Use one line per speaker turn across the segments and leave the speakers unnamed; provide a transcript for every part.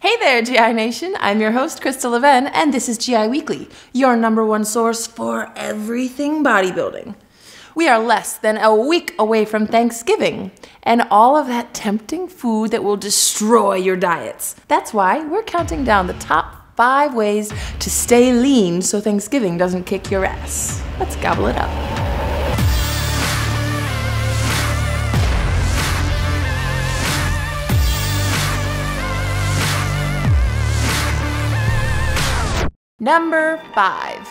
Hey there, GI Nation. I'm your host, Crystal Leven, and this is GI Weekly, your #1 source for everything bodybuilding. We are less than a week away from Thanksgiving and all of that tempting food that will destroy your diets. That's why we're counting down the top 5 ways to stay lean so Thanksgiving doesn't kick your ass. Let's gobble it up. Number 5.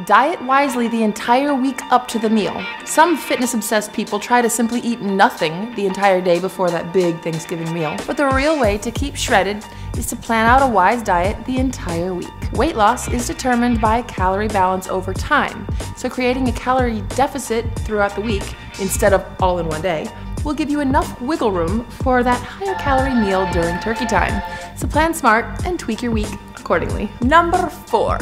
Diet wisely the entire week up to the meal. Some fitness-obsessed people try to simply eat nothing the entire day before that big Thanksgiving meal. But the real way to keep shredded is to plan out a wise diet the entire week. Weight loss is determined by calorie balance over time, so creating a calorie deficit throughout the week, instead of all in one day, will give you enough wiggle room for that higher calorie meal during turkey time. So plan smart and tweak your week accordingly. Number 4.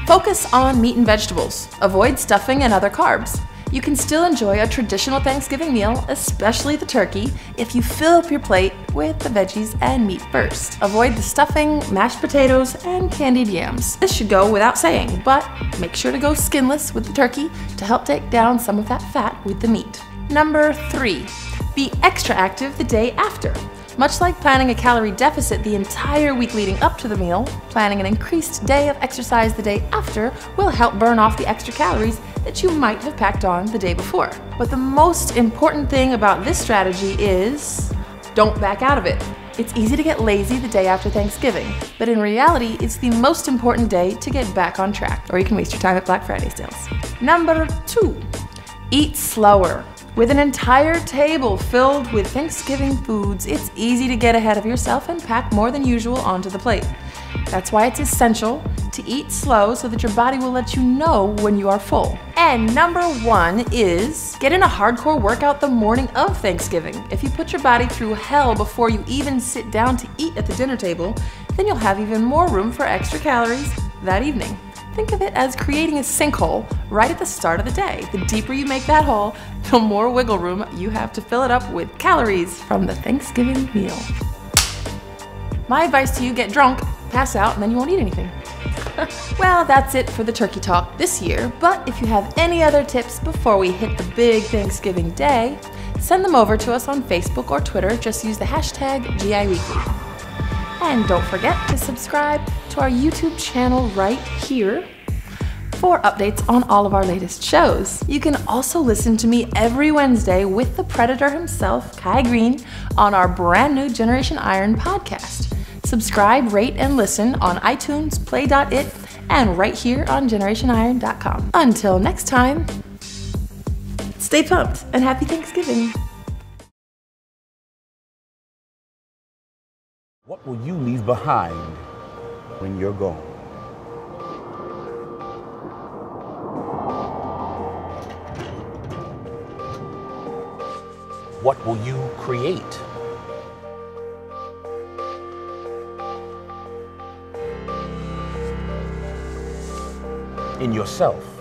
Focus on meat and vegetables. Avoid stuffing and other carbs. You can still enjoy a traditional Thanksgiving meal, especially the turkey, if you fill up your plate with the veggies and meat first. Avoid the stuffing, mashed potatoes, and candied yams. This should go without saying, but make sure to go skinless with the turkey to help take down some of that fat with the meat. Number 3. Be extra active the day after. Much like planning a calorie deficit the entire week leading up to the meal, planning an increased day of exercise the day after will help burn off the extra calories that you might have packed on the day before. But the most important thing about this strategy is don't back out of it. It's easy to get lazy the day after Thanksgiving, but in reality, it's the most important day to get back on track, or you can waste your time at Black Friday sales. Number 2, eat slower. With an entire table filled with Thanksgiving foods, it's easy to get ahead of yourself and pack more than usual onto the plate. That's why it's essential to eat slow so that your body will let you know when you are full. And number 1 is get in a hardcore workout the morning of Thanksgiving. If you put your body through hell before you even sit down to eat at the dinner table, then you'll have even more room for extra calories that evening. Think of it as creating a sinkhole right at the start of the day. The deeper you make that hole, the more wiggle room you have to fill it up with calories from the Thanksgiving meal. My advice to you, get drunk, pass out, and then you won't eat anything. Well, that's it for the turkey talk this year, but if you have any other tips before we hit the big Thanksgiving day, send them over to us on Facebook or Twitter. Just use the hashtag GIWeekly. And don't forget to subscribe to our YouTube channel right here for updates on all of our latest shows. You can also listen to me every Wednesday with the Predator himself, Kai Green, on our brand new Generation Iron podcast. Subscribe, rate, and listen on iTunes, Play.it, and right here on GenerationIron.com. Until next time, stay pumped and happy Thanksgiving.
What will you leave behind when you're gone? What will you create? In yourself.